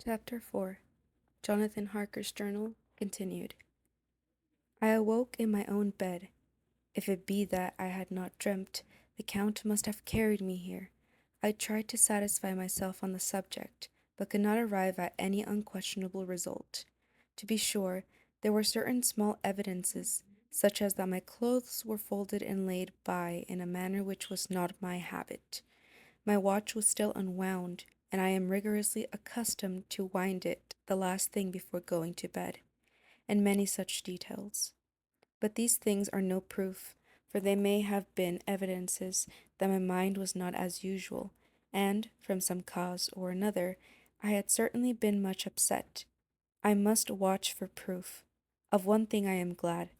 Chapter 4. Jonathan Harker's Journal, continued. I awoke in my own bed. If it be that I had not dreamt, the Count must have carried me here. I tried to satisfy myself on the subject, but could not arrive at any unquestionable result. To be sure, there were certain small evidences, such as that my clothes were folded and laid by in a manner which was not my habit. My watch was still unwound, and I am rigorously accustomed to wind it the last thing before going to bed, and many such details. But these things are no proof, for they may have been evidences that my mind was not as usual, and, from some cause or another, I had certainly been much upset. I must watch for proof. Of one thing I am glad.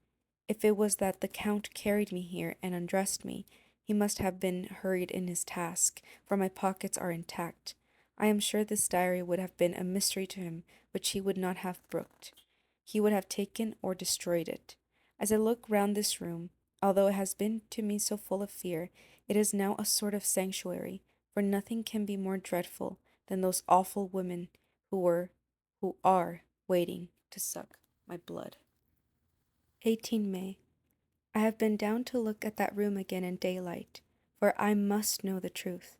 If it was that the Count carried me here and undressed me, he must have been hurried in his task, for my pockets are intact. I am sure this diary would have been a mystery to him which he would not have brooked. He would have taken or destroyed it. As I look round this room, although it has been to me so full of fear, it is now a sort of sanctuary, for nothing can be more dreadful than those awful women who are waiting to suck my blood. 18 May. I have been down to look at that room again in daylight, for I must know the truth.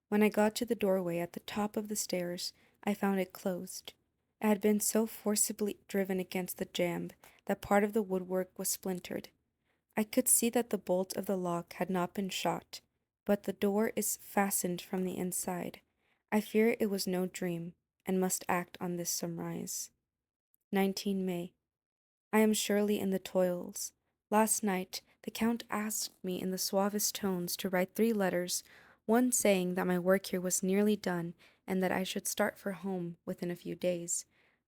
When I got to the doorway at the top of the stairs, I found it closed. It had been so forcibly driven against the jamb that part of the woodwork was splintered. I could see that the bolt of the lock had not been shot, but the door is fastened from the inside. I fear it was no dream, and must act on this surmise. 19 May. I am surely in the toils. Last night the Count asked me in the suavest tones to write 3 letters, one saying that my work here was nearly done and that I should start for home within a few days,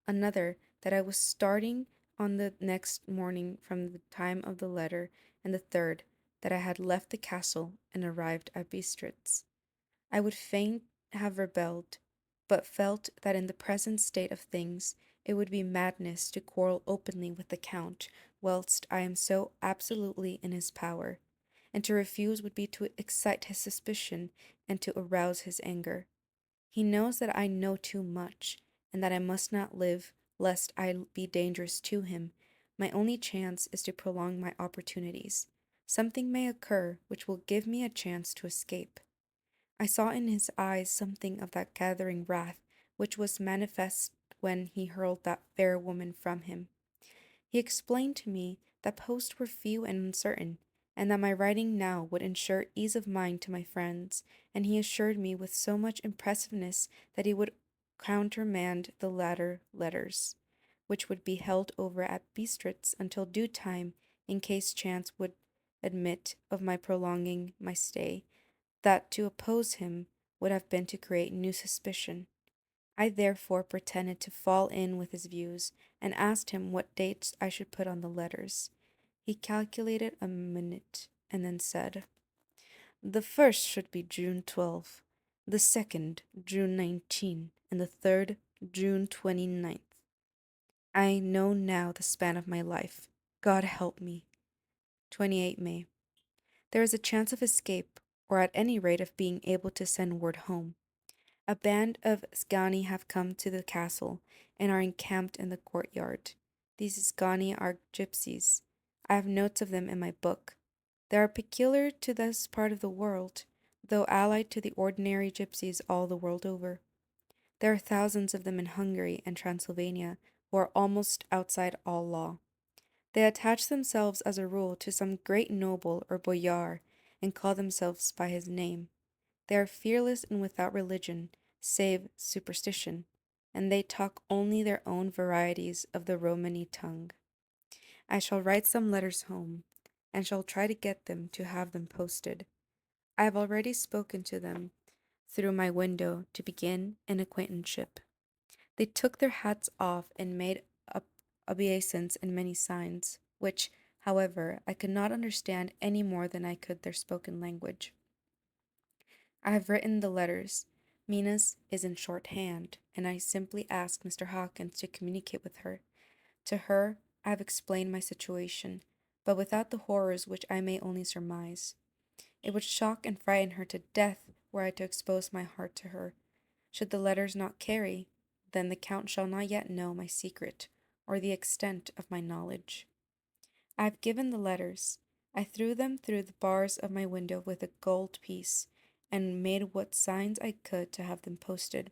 another that I was starting on the next morning from the time of the letter, and the third that I had left the castle and arrived at Bistritz. I would fain have rebelled, but felt that in the present state of things it would be madness to quarrel openly with the Count whilst I am so absolutely in his power, and to refuse would be to excite his suspicion and to arouse his anger. He knows that I know too much, and that I must not live lest I be dangerous to him. My only chance is to prolong my opportunities. Something may occur which will give me a chance to escape. I saw in his eyes something of that gathering wrath which was manifest when he hurled that fair woman from him. He explained to me that posts were few and uncertain, and that my writing now would ensure ease of mind to my friends, and he assured me with so much impressiveness that he would countermand the latter letters, which would be held over at Bistritz until due time, in case chance would admit of my prolonging my stay, that to oppose him would have been to create new suspicion. I therefore pretended to fall in with his views, and asked him what dates I should put on the letters. He calculated a minute, and then said, "The first should be June 12, the second June 19, and the third June 29th. I know now the span of my life. God help me." 28 May. There is a chance of escape, or at any rate of being able to send word home. A band of Sgani have come to the castle, and are encamped in the courtyard. These Sgani are gypsies. I have notes of them in my book. They are peculiar to this part of the world, though allied to the ordinary gypsies all the world over. There are thousands of them in Hungary and Transylvania, who are almost outside all law. They attach themselves as a rule to some great noble or boyar, and call themselves by his name. They are fearless and without religion, save superstition, and they talk only their own varieties of the Romany tongue. I shall write some letters home, and shall try to get them to have them posted. I have already spoken to them through my window to begin an acquaintanceship. They took their hats off and made obeisance in many signs, which, however, I could not understand any more than I could their spoken language. I have written the letters. Mina's is in shorthand, and I simply ask Mr. Hawkins to communicate with her. To her I have explained my situation, but without the horrors which I may only surmise. It would shock and frighten her to death were I to expose my heart to her. Should the letters not carry, Then the Count shall not yet know my secret, or the extent of my knowledge. I have given the letters. I threw them through the bars of my window with a gold piece, and made what signs I could to have them posted.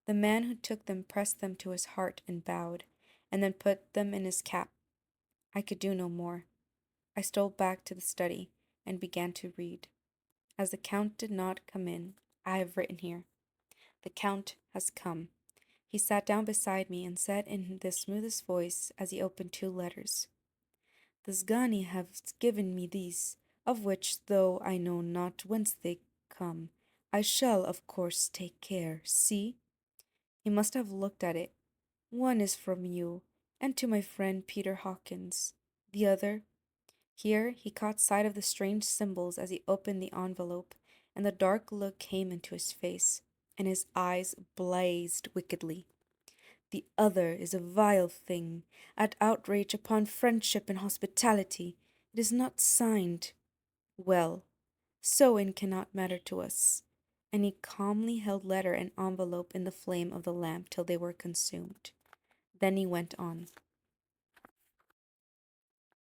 The man who took them pressed them to his heart and bowed, and then put them in his cap. I could do no more. I stole back to the study and began to read. As the Count did not come in, I have written here. The Count has come. He sat down beside me and said in the smoothest voice as he opened two letters, "The Sgani have given me these, of which, though I know not whence they come, I shall, of course, take care. See." He must have looked at it. "One is from you, and to my friend Peter Hawkins. The other—" Here he caught sight of the strange symbols as he opened the envelope, and the dark look came into his face, and his eyes blazed wickedly. "The other is a vile thing, an outrage upon friendship and hospitality. It is not signed. Well, so it cannot matter to us." And he calmly held letter and envelope in the flame of the lamp till they were consumed. Then he went on.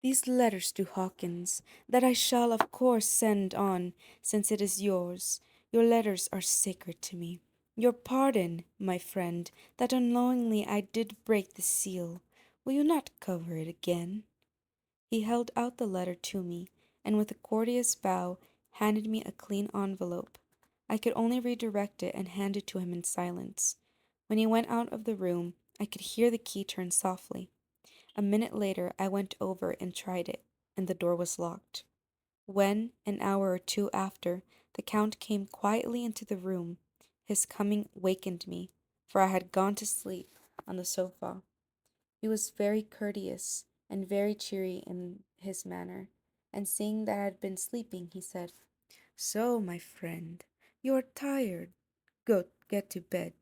"These letters to Hawkins, that I shall of course send on, since it is yours. Your letters are sacred to me. Your pardon, my friend, that unknowingly I did break the seal. Will you not cover it again?" He held out the letter to me, and with a courteous bow handed me a clean envelope. I could only redirect it and hand it to him in silence. When he went out of the room, I could hear the key turn softly. A minute later I went over and tried it, and the door was locked. When, an hour or two after, the Count came quietly into the room, his coming wakened me, for I had gone to sleep on the sofa. He was very courteous and very cheery in his manner, and seeing that I had been sleeping, he said, "So, my friend, you are tired. Go get to bed.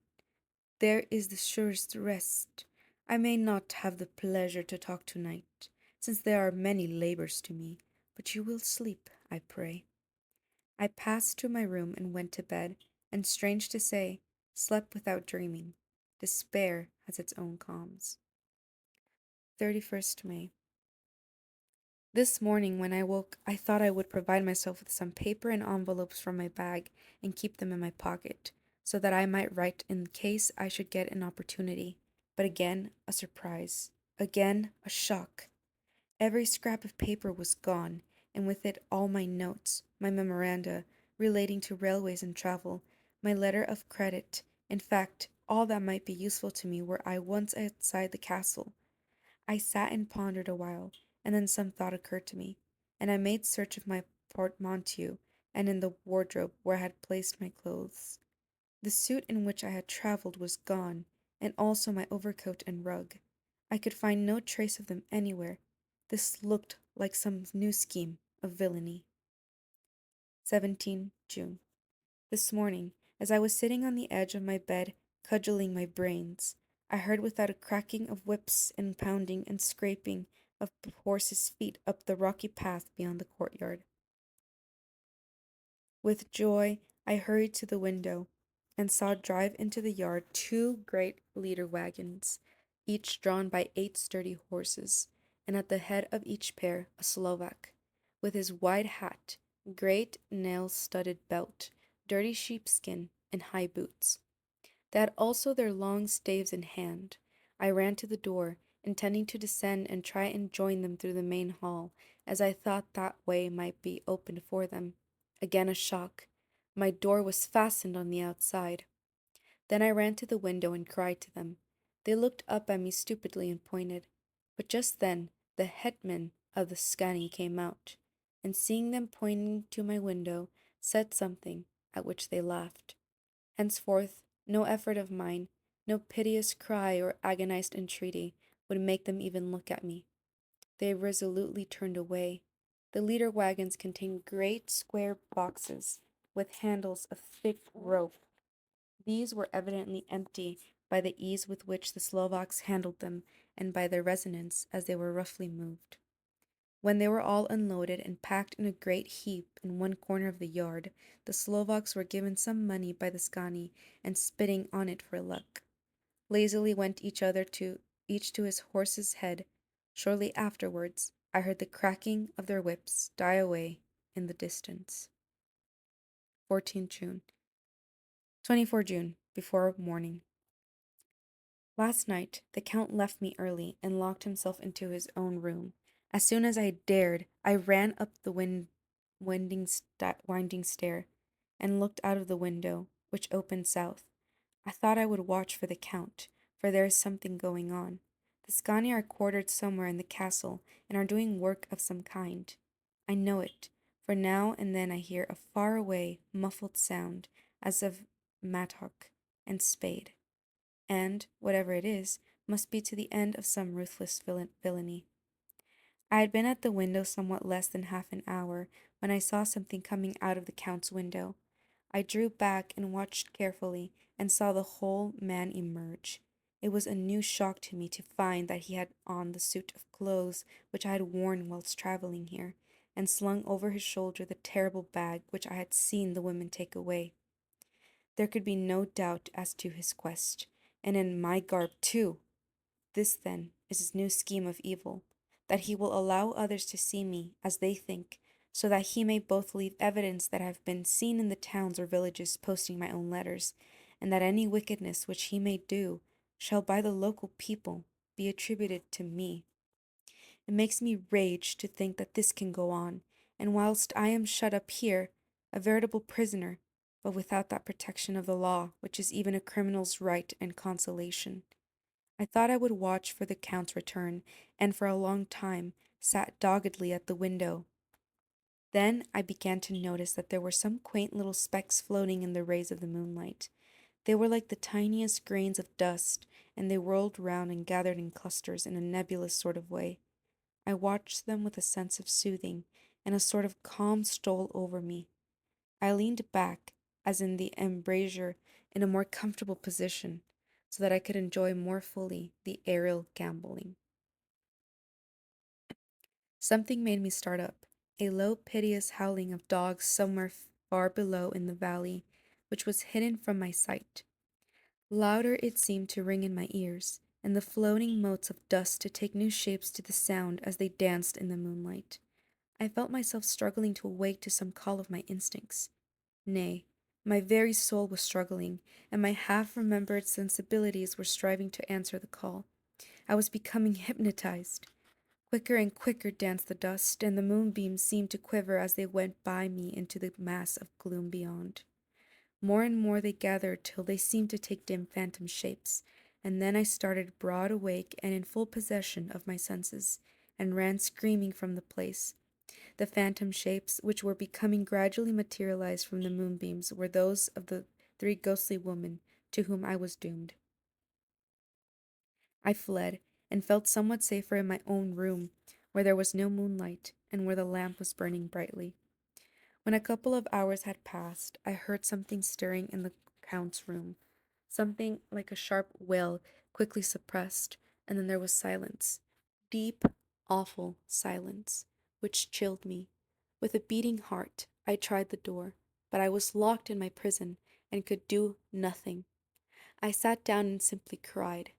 There is the surest rest. I may not have the pleasure to talk tonight, since there are many labors to me, but you will sleep, I pray." I passed to my room and went to bed, and strange to say, slept without dreaming. Despair has its own calms. 31st May. This morning when I woke, I thought I would provide myself with some paper and envelopes from my bag and keep them in my pocket, so that I might write in case I should get an opportunity. But again, a surprise. Again, a shock. Every scrap of paper was gone, and with it all my notes, my memoranda relating to railways and travel, my letter of credit, in fact, all that might be useful to me were I once outside the castle. I sat and pondered a while, and then some thought occurred to me, and I made search of my portmanteau and in the wardrobe where I had placed my clothes. The suit in which I had travelled was gone, and also my overcoat and rug. I could find no trace of them anywhere. This looked like some new scheme of villainy. 17 June. This morning, as I was sitting on the edge of my bed, cudgelling my brains, I heard without a cracking of whips and pounding and scraping of horses' feet up the rocky path beyond the courtyard. With joy, I hurried to the window and saw drive into the yard two great leader wagons, each drawn by 8 sturdy horses, and at the head of each pair a Slovak, with his wide hat, great nail-studded belt, dirty sheepskin, and high boots. They had also their long staves in hand. I ran to the door, intending to descend and try and join them through the main hall, as I thought that way might be opened for them. Again a shock. My door was fastened on the outside. Then I ran to the window and cried to them. They looked up at me stupidly and pointed. But just then the hetman of the Skani came out, and seeing them pointing to my window, said something, at which they laughed. Henceforth, no effort of mine, no piteous cry or agonized entreaty would make them even look at me. They resolutely turned away. The leader wagons contained great square boxes with handles of thick rope. These were evidently empty by the ease with which the Slovaks handled them and by their resonance as they were roughly moved. When they were all unloaded and packed in a great heap in one corner of the yard, the Slovaks were given some money by the Skani and spitting on it for luck. lazily went each to his horse's head. Shortly afterwards, I heard the cracking of their whips die away in the distance. 14 June. 24 June, before morning. Last night, the Count left me early and locked himself into his own room. As soon as I dared, I ran up the winding stair and looked out of the window, which opened south. I thought I would watch for the Count, for there is something going on. The Scani are quartered somewhere in the castle and are doing work of some kind. I know it, for now and then I hear a far-away, muffled sound, as of mattock and spade, and, whatever it is, must be to the end of some ruthless villainy. I had been at the window somewhat less than half an hour when I saw something coming out of the Count's window. I drew back and watched carefully, and saw the whole man emerge. It was a new shock to me to find that he had on the suit of clothes which I had worn whilst travelling here, and slung over his shoulder the terrible bag which I had seen the women take away. There could be no doubt as to his quest, and in my garb too. This, then, is his new scheme of evil, that he will allow others to see me as they think, so that he may both leave evidence that I have been seen in the towns or villages posting my own letters, and that any wickedness which he may do shall by the local people be attributed to me. It makes me rage to think that this can go on, and whilst I am shut up here, a veritable prisoner, but without that protection of the law which is even a criminal's right and consolation. I thought I would watch for the Count's return, and for a long time sat doggedly at the window. Then I began to notice that there were some quaint little specks floating in the rays of the moonlight. They were like the tiniest grains of dust, and they whirled round and gathered in clusters in a nebulous sort of way. I watched them with a sense of soothing, and a sort of calm stole over me. I leaned back, as in the embrasure, in a more comfortable position, so that I could enjoy more fully the aerial gambolling. Something made me start up, a low, piteous howling of dogs somewhere far below in the valley, which was hidden from my sight. Louder it seemed to ring in my ears, and the floating motes of dust to take new shapes to the sound as they danced in the moonlight. I felt myself struggling to awake to some call of my instincts. Nay, my very soul was struggling, and my half-remembered sensibilities were striving to answer the call. I was becoming hypnotized. Quicker and quicker danced the dust, and the moonbeams seemed to quiver as they went by me into the mass of gloom beyond. More and more they gathered till they seemed to take dim phantom shapes, and then I started broad awake and in full possession of my senses, and ran screaming from the place. The phantom shapes, which were becoming gradually materialized from the moonbeams, were those of the three ghostly women to whom I was doomed. I fled, and felt somewhat safer in my own room, where there was no moonlight, and where the lamp was burning brightly. When a couple of hours had passed, I heard something stirring in the Count's room, something like a sharp wail quickly suppressed, and then there was silence. Deep, awful silence, which chilled me. With a beating heart, I tried the door, but I was locked in my prison, and could do nothing. I sat down and simply cried.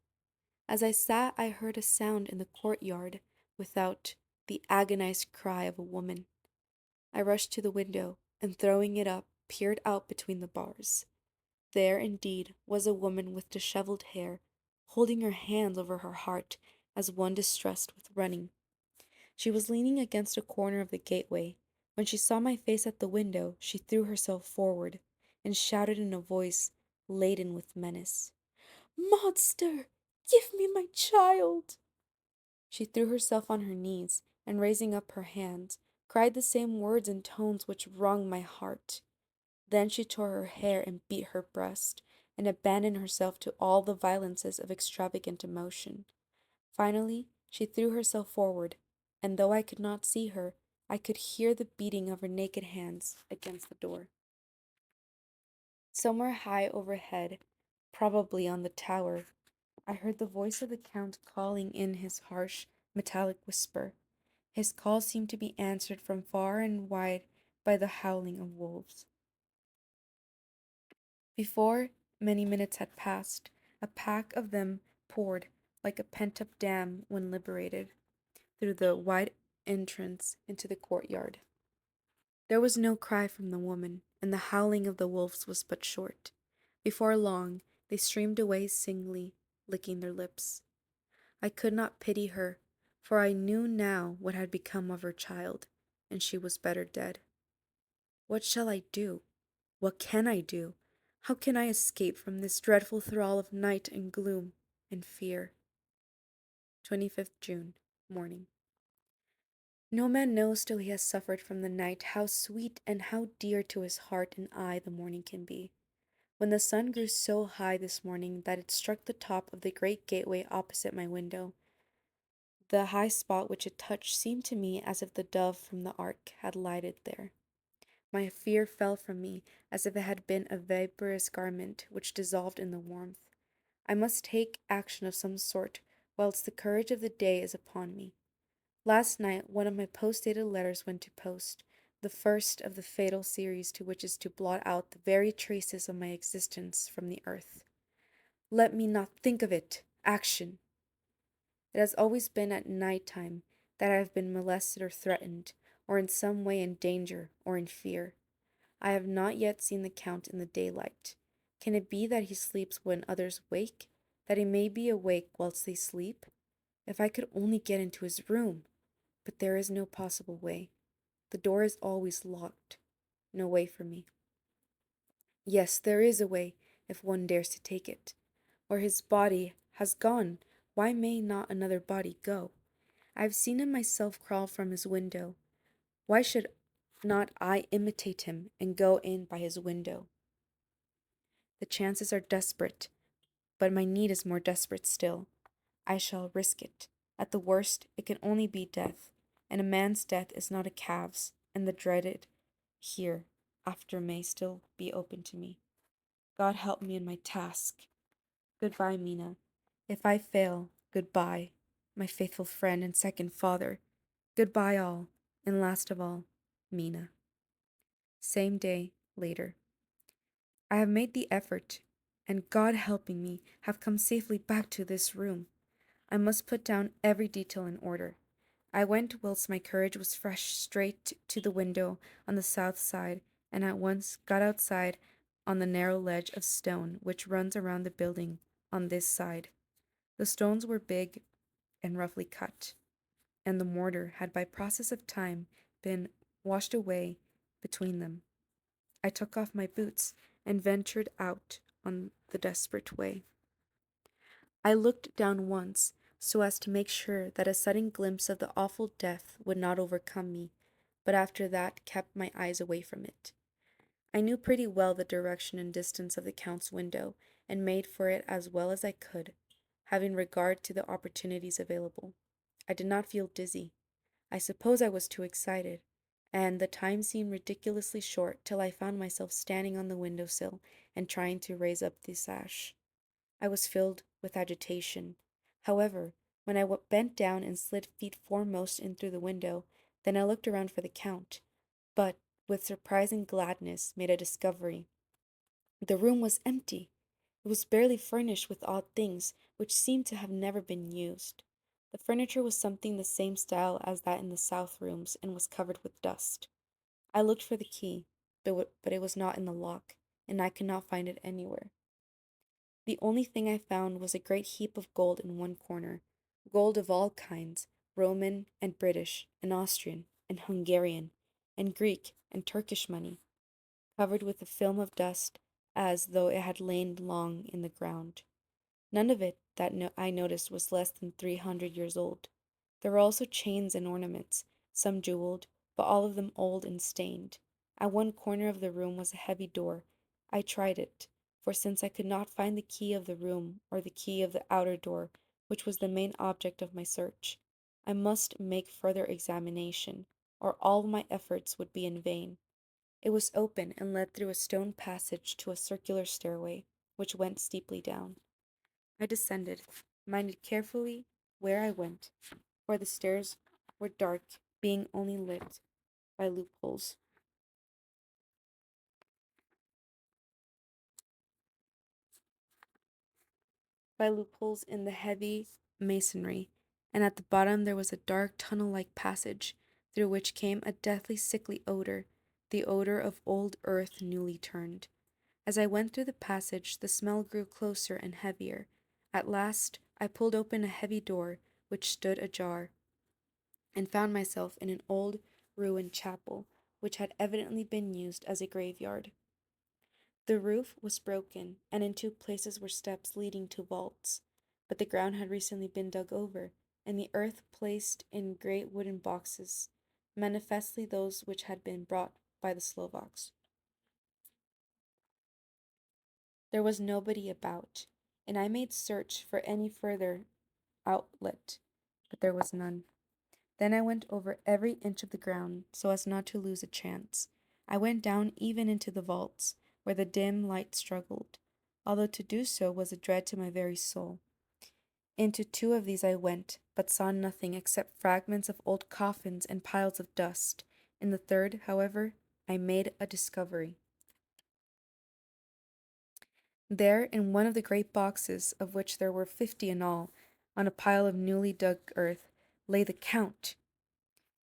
As I sat, I heard a sound in the courtyard without, the agonized cry of a woman. I rushed to the window, and throwing it up, peered out between the bars. There, indeed, was a woman with dishevelled hair, holding her hands over her heart, as one distressed with running. She was leaning against a corner of the gateway. When she saw my face at the window, she threw herself forward, and shouted in a voice laden with menace, "Monster! Give me my child!" She threw herself on her knees, and raising up her hands, cried the same words in tones which wrung my heart. Then she tore her hair and beat her breast, and abandoned herself to all the violences of extravagant emotion. Finally, she threw herself forward, and though I could not see her, I could hear the beating of her naked hands against the door. Somewhere high overhead, probably on the tower, I heard the voice of the Count calling in his harsh, metallic whisper. His call seemed to be answered from far and wide by the howling of wolves. Before many minutes had passed, A pack of them poured, like a pent up dam when liberated, through the wide entrance into the courtyard. There was no cry from the woman, and the howling of the wolves was but short. Before long, they streamed away singly, licking their lips. I could not pity her, for I knew now what had become of her child, and she was better dead. What shall I do? What can I do? How can I escape from this dreadful thrall of night and gloom and fear? 25th June, morning. No man knows till he has suffered from the night how sweet and how dear to his heart and eye the morning can be. When the sun grew so high this morning that it struck the top of the great gateway opposite my window, the high spot which it touched seemed to me as if the dove from the ark had lighted there. My fear fell from me as if it had been a vaporous garment which dissolved in the warmth. I must take action of some sort, whilst the courage of the day is upon me. Last night one of my post-dated letters went to post, the first of the fatal series to which is to blot out the very traces of my existence from the earth. Let me not think of it! Action! It has always been at night time that I have been molested or threatened, or in some way in danger or in fear. I have not yet seen the Count in the daylight. Can it be that he sleeps when others wake, that he may be awake whilst they sleep? If I could only get into his room! But there is no possible way. The door is always locked. No way for me. Yes, there is a way, if one dares to take it. Or his body has gone. Why may not another body go? I have seen him myself crawl from his window. Why should not I imitate him and go in by his window? The chances are desperate, but my need is more desperate still. I shall risk it. At the worst, it can only be death, and a man's death is not a calf's, and the dreaded here after may still be open to me. God help me in my task. Goodbye, Mina. If I fail, goodbye, my faithful friend and second father. Goodbye, all, and last of all, Mina. Same day, later. I have made the effort, and God helping me, have come safely back to this room. I must put down every detail in order. I went whilst my courage was fresh straight to the window on the south side, and at once got outside on the narrow ledge of stone which runs around the building on this side. The stones were big and roughly cut, and the mortar had by process of time been washed away between them. I took off my boots and ventured out on the desperate way. I looked down once, so as to make sure that a sudden glimpse of the awful death would not overcome me, but after that kept my eyes away from it. I knew pretty well the direction and distance of the Count's window, and made for it as well as I could, having regard to the opportunities available. I did not feel dizzy. I suppose I was too excited, and the time seemed ridiculously short till I found myself standing on the window sill and trying to raise up the sash. I was filled with agitation. However, when I bent down and slid feet foremost in through the window, then I looked around for the Count, but, with surprising gladness, made a discovery. The room was empty. It was barely furnished with odd things, which seemed to have never been used. The furniture was something the same style as that in the south rooms, and was covered with dust. I looked for the key, but it was not in the lock, and I could not find it anywhere. The only thing I found was a great heap of gold in one corner, gold of all kinds, Roman and British and Austrian and Hungarian and Greek and Turkish money, covered with a film of dust as though it had lain long in the ground. None of it that I noticed was less than 300 years old. There were also chains and ornaments, some jeweled, but all of them old and stained. At one corner of the room was a heavy door. I tried it, for since I could not find the key of the room or the key of the outer door, which was the main object of my search, I must make further examination, or all my efforts would be in vain. It was open and led through a stone passage to a circular stairway, which went steeply down. I descended, minded carefully where I went, for the stairs were dark, being only lit by loopholes. by loopholes in the heavy masonry, and at the bottom there was a dark tunnel like passage through which came a deathly sickly odor, the odor of old earth newly turned. As I went through the passage, the smell grew closer and heavier. At last, I pulled open a heavy door which stood ajar, and found myself in an old ruined chapel, which had evidently been used as a graveyard. The roof was broken, and in two places were steps leading to vaults, but the ground had recently been dug over, and the earth placed in great wooden boxes, manifestly those which had been brought by the Slovaks. There was nobody about, and I made search for any further outlet, but there was none. Then I went over every inch of the ground so as not to lose a chance. I went down even into the vaults, where the dim light struggled, although to do so was a dread to my very soul. Into two of these I went, but saw nothing except fragments of old coffins and piles of dust. In the third, however, I made a discovery. There, in one of the great boxes, of which there were 50 in all, on a pile of newly dug earth, lay the Count.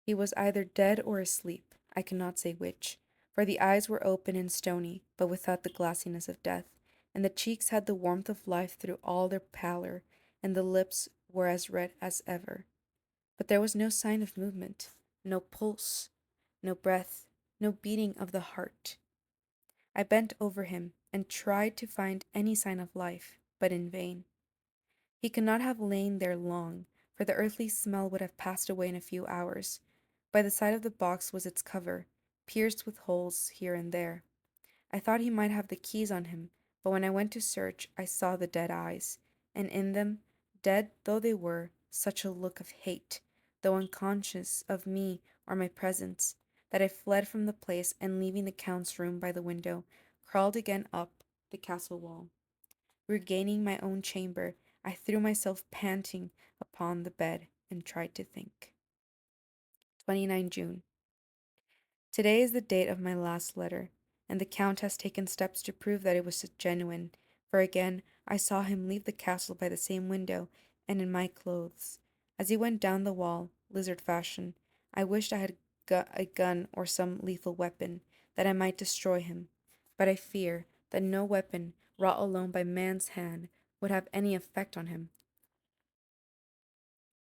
He was either dead or asleep, I cannot say which, for the eyes were open and stony, but without the glassiness of death, and the cheeks had the warmth of life through all their pallor, and the lips were as red as ever. But there was no sign of movement, no pulse, no breath, no beating of the heart. I bent over him and tried to find any sign of life, but in vain. He could not have lain there long, for the earthly smell would have passed away in a few hours. By the side of the box was its cover, pierced with holes here and there. I thought he might have the keys on him, but when I went to search, I saw the dead eyes, and in them, dead though they were, such a look of hate, though unconscious of me or my presence, that I fled from the place, and leaving the Count's room by the window, crawled again up the castle wall. Regaining my own chamber, I threw myself panting upon the bed and tried to think. 29 June. Today is the date of my last letter, and the Count has taken steps to prove that it was genuine, for again I saw him leave the castle by the same window and in my clothes. As he went down the wall, lizard fashion, I wished I had a gun or some lethal weapon, that I might destroy him, but I fear that no weapon wrought alone by man's hand would have any effect on him.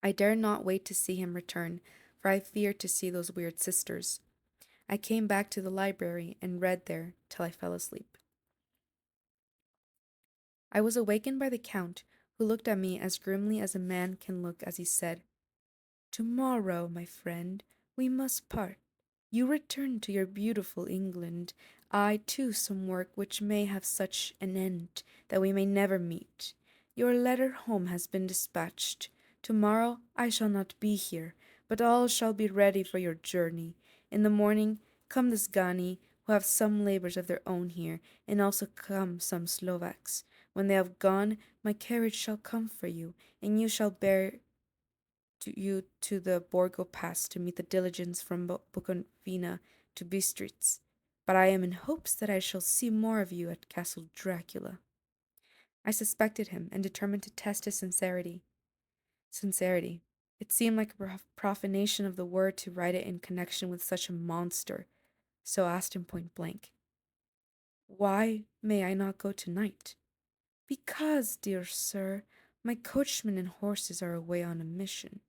I dare not wait to see him return, for I fear to see those weird sisters. I came back to the library and read there till I fell asleep. I was awakened by the Count, who looked at me as grimly as a man can look as he said, "Tomorrow, my friend, we must part. You return to your beautiful England, I to some work which may have such an end that we may never meet. Your letter home has been dispatched. Tomorrow I shall not be here, but all shall be ready for your journey. In the morning come the Sgani, who have some labours of their own here, and also come some Slovaks. When they have gone, my carriage shall come for you, and you shall bear you to the Borgo Pass to meet the diligence from Bukovina to Bistritz. But I am in hopes that I shall see more of you at Castle Dracula." I suspected him and determined to test his sincerity. It seemed like a profanation of the word to write it in connection with such a monster, so asked him point blank, "Why may I not go tonight?" "Because, dear sir, my coachman and horses are away on a mission."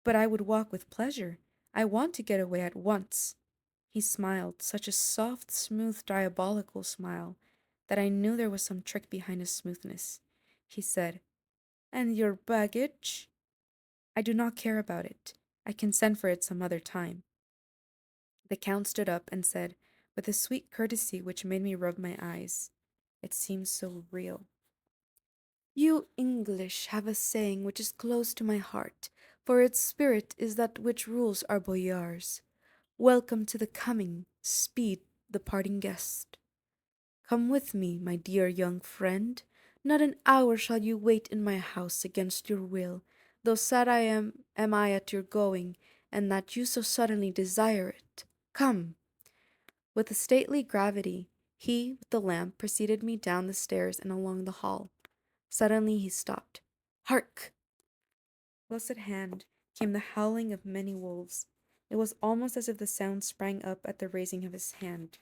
"But I would walk with pleasure. I want to get away at once." He smiled, such a soft, smooth, diabolical smile, that I knew there was some trick behind his smoothness. He said, "And your baggage?" "I do not care about it. I can send for it some other time." The Count stood up and said, with a sweet courtesy which made me rub my eyes, it seemed so real, "You English have a saying which is close to my heart, for its spirit is that which rules our boyars. Welcome to the coming, speed the parting guest. Come with me, my dear young friend. Not an hour shall you wait in my house against your will, though sad am I at your going, and that you so suddenly desire it. Come." With a stately gravity, he, with the lamp, preceded me down the stairs and along the hall. Suddenly he stopped. Hark! Close at hand came the howling of many wolves. It was almost as if the sound sprang up at the raising of his hand,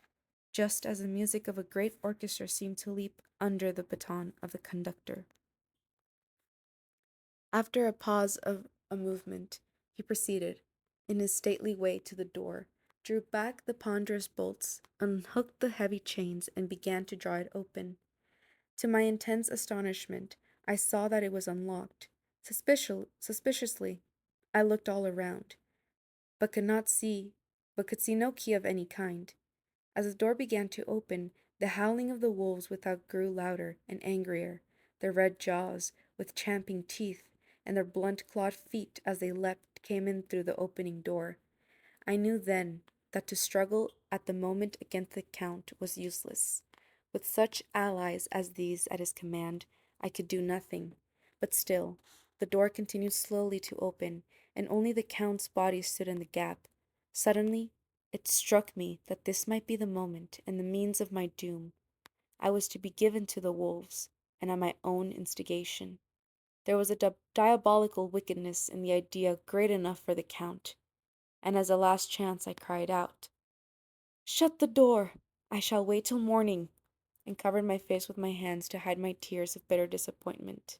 just as the music of a great orchestra seemed to leap under the baton of the conductor. After a pause of a movement, he proceeded, in his stately way, to the door, drew back the ponderous bolts, unhooked the heavy chains, and began to draw it open. To my intense astonishment, I saw that it was unlocked. Suspiciously, I looked all around, but could see no key of any kind. As the door began to open, the howling of the wolves without grew louder and angrier, their red jaws, with champing teeth, and their blunt-clawed feet as they leapt came in through the opening door. I knew then that to struggle at the moment against the Count was useless. With such allies as these at his command, I could do nothing. But still, the door continued slowly to open, and only the Count's body stood in the gap. Suddenly, it struck me that this might be the moment and the means of my doom. I was to be given to the wolves, and at my own instigation. There was a diabolical wickedness in the idea great enough for the Count, and as a last chance I cried out, "Shut the door! I shall wait till morning," and covered my face with my hands to hide my tears of bitter disappointment.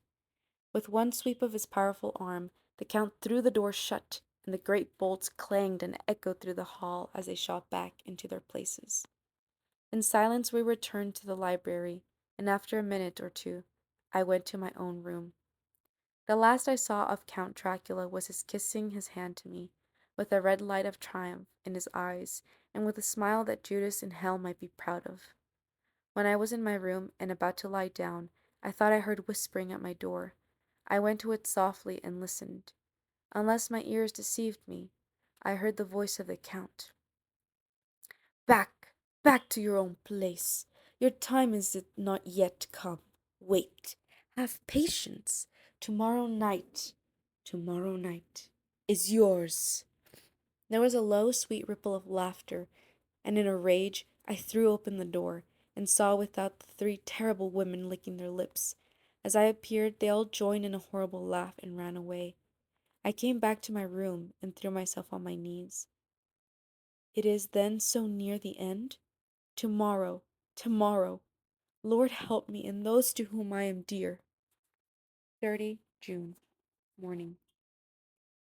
With one sweep of his powerful arm, the Count threw the door shut, and the great bolts clanged and echoed through the hall as they shot back into their places. In silence we returned to the library, and after a minute or two, I went to my own room. The last I saw of Count Dracula was his kissing his hand to me, with a red light of triumph in his eyes, and with a smile that Judas in hell might be proud of. When I was in my room and about to lie down, I thought I heard whispering at my door. I went to it softly and listened. Unless my ears deceived me, I heard the voice of the Count. "Back, back to your own place. Your time is not yet come. Wait. Have patience. Tomorrow night is yours." There was a low, sweet ripple of laughter, and in a rage I threw open the door, and saw without the three terrible women licking their lips. As I appeared, they all joined in a horrible laugh and ran away. I came back to my room and threw myself on my knees. It is then so near the end? Tomorrow, tomorrow. Lord help me and those to whom I am dear. 30 June, morning.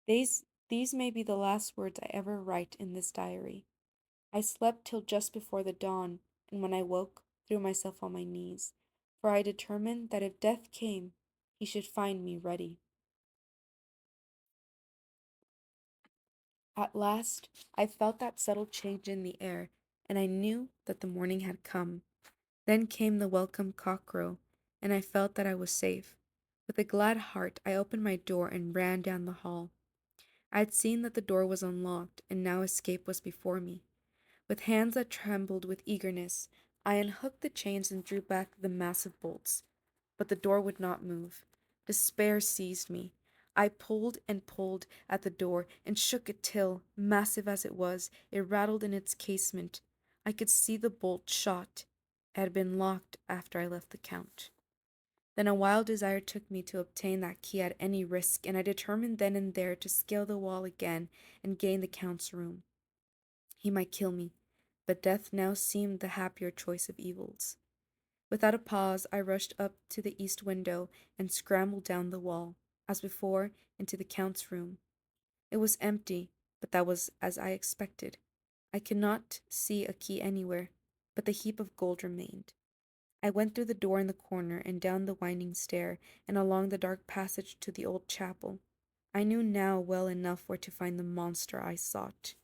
These may be the last words I ever write in this diary. I slept till just before the dawn, and when I woke, threw myself on my knees, for I determined that if death came, he should find me ready. At last, I felt that subtle change in the air, and I knew that the morning had come. Then came the welcome cockcrow, and I felt that I was safe. With a glad heart, I opened my door and ran down the hall. I had seen that the door was unlocked, and now escape was before me. With hands that trembled with eagerness, I unhooked the chains and drew back the massive bolts. But the door would not move. Despair seized me. I pulled and pulled at the door and shook it till, massive as it was, it rattled in its casement. I could see the bolt shot. It had been locked after I left the Count. Then a wild desire took me to obtain that key at any risk, and I determined then and there to scale the wall again and gain the Count's room. He might kill me, but death now seemed the happier choice of evils. Without a pause, I rushed up to the east window and scrambled down the wall, as before, into the Count's room. It was empty, but that was as I expected. I could not see a key anywhere, but the heap of gold remained. I went through the door in the corner and down the winding stair and along the dark passage to the old chapel. I knew now well enough where to find the monster I sought.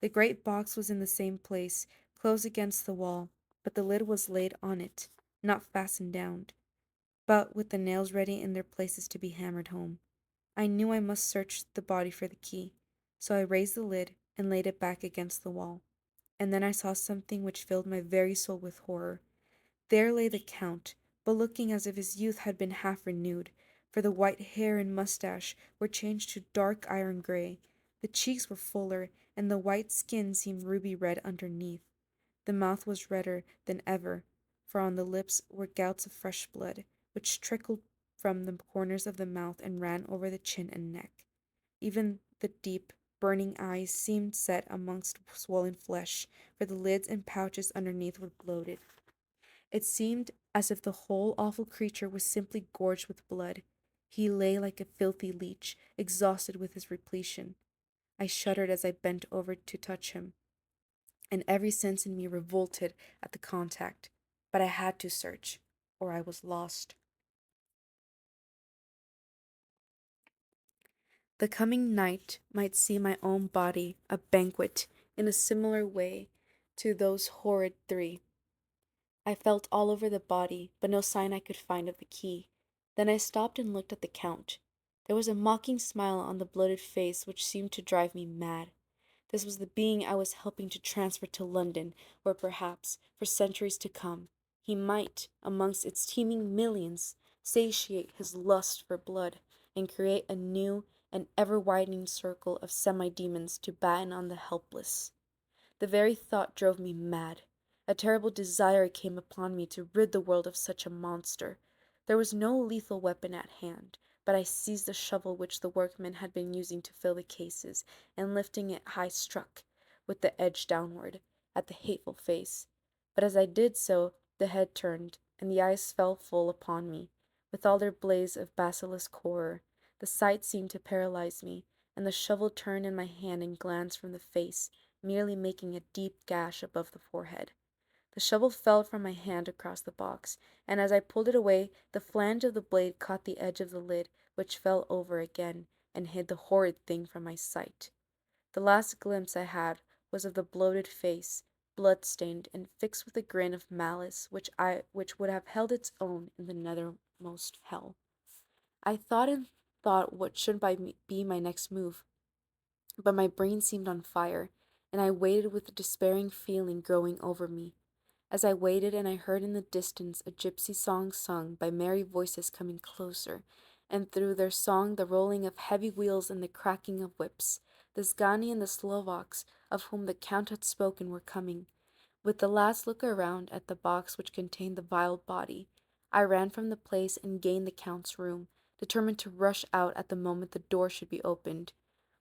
The great box was in the same place, close against the wall, but the lid was laid on it, not fastened down, but with the nails ready in their places to be hammered home. I knew I must search the body for the key, so I raised the lid and laid it back against the wall. And then I saw something which filled my very soul with horror. There lay the Count, but looking as if his youth had been half renewed, for the white hair and mustache were changed to dark iron gray. The cheeks were fuller, and the white skin seemed ruby red underneath. The mouth was redder than ever, for on the lips were gouts of fresh blood, which trickled from the corners of the mouth and ran over the chin and neck. Even the deep, burning eyes seemed set amongst swollen flesh, for the lids and pouches underneath were bloated. It seemed as if the whole awful creature was simply gorged with blood. He lay like a filthy leech, exhausted with his repletion. I shuddered as I bent over to touch him, and every sense in me revolted at the contact. But I had to search, or I was lost. The coming night might see my own body a banquet in a similar way to those horrid three. I felt all over the body, but no sign I could find of the key. Then I stopped and looked at the Count. There was a mocking smile on the bloated face which seemed to drive me mad. This was the being I was helping to transfer to London, where perhaps, for centuries to come, he might, amongst its teeming millions, satiate his lust for blood, and create a new and ever-widening circle of semi-demons to batten on the helpless. The very thought drove me mad. A terrible desire came upon me to rid the world of such a monster. There was no lethal weapon at hand, but I seized the shovel which the workmen had been using to fill the cases, and lifting it high struck, with the edge downward, at the hateful face. But as I did so, the head turned, and the eyes fell full upon me, with all their blaze of basilisk horror. The sight seemed to paralyze me, and the shovel turned in my hand and glanced from the face, merely making a deep gash above the forehead. The shovel fell from my hand across the box, and as I pulled it away, the flange of the blade caught the edge of the lid, which fell over again, and hid the horrid thing from my sight. The last glimpse I had was of the bloated face, blood-stained and fixed with a grin of malice which would have held its own in the nethermost hell. I thought and thought what should be my next move, but my brain seemed on fire, and I waited with a despairing feeling growing over me. As I waited, and I heard in the distance a gypsy song sung by merry voices coming closer, and through their song the rolling of heavy wheels and the cracking of whips. The Zgani and the Slovaks, of whom the Count had spoken, were coming. With the last look around at the box which contained the vile body, I ran from the place and gained the Count's room, determined to rush out at the moment the door should be opened.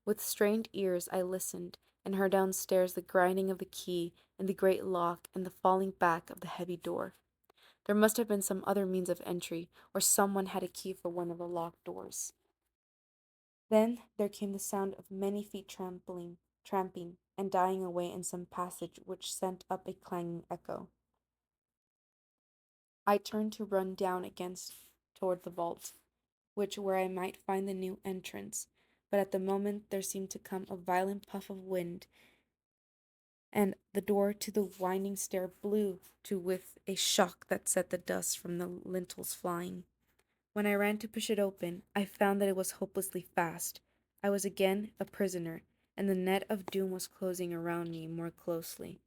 With strained ears I listened, and heard downstairs the grinding of the key in the great lock and the falling back of the heavy door. There must have been some other means of entry, or someone had a key for one of the locked doors. Then there came the sound of many feet tramping, and dying away in some passage which sent up a clanging echo. I turned to run down against toward the vault, which where I might find the new entrance, but at the moment there seemed to come a violent puff of wind, and the door to the winding stair blew to with a shock that set the dust from the lintels flying. When I ran to push it open, I found that it was hopelessly fast. I was again a prisoner, and the net of doom was closing around me more closely.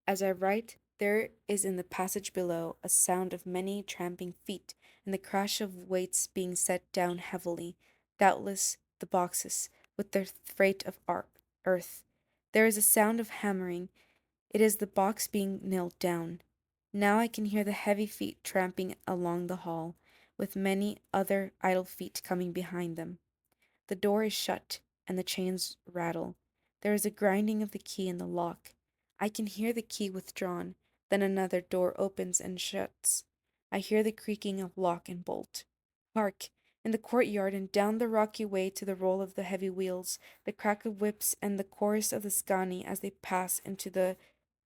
As I write, there is in the passage below a sound of many tramping feet, and the crash of weights being set down heavily, doubtless the boxes, with their freight of earth. There is a sound of hammering. It is the box being nailed down. Now I can hear the heavy feet tramping along the hall, with many other idle feet coming behind them. The door is shut, and the chains rattle. There is a grinding of the key in the lock. I can hear the key withdrawn. Then another door opens and shuts. I hear the creaking of lock and bolt. Hark! In the courtyard and down the rocky way to the roll of the heavy wheels, the crack of whips and the chorus of the Zgani as they pass into the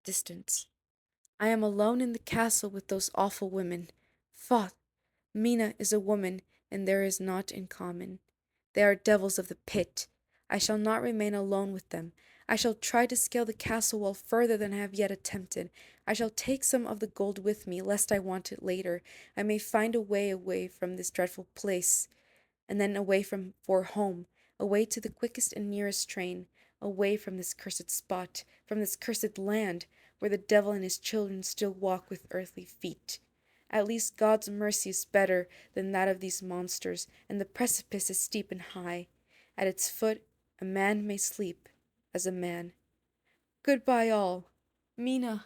distance. I am alone in the castle with those awful women. Faugh! Mina is a woman, and there is naught in common. They are devils of the pit. I shall not remain alone with them. I shall try to scale the castle wall further than I have yet attempted. I shall take some of the gold with me, lest I want it later. I may find a way away from this dreadful place, and then away for home, away to the quickest and nearest train, away from this cursed spot, from this cursed land, where the devil and his children still walk with earthly feet. At least God's mercy is better than that of these monsters, and the precipice is steep and high. At its foot a man may sleep as a man. Goodbye all. Mina.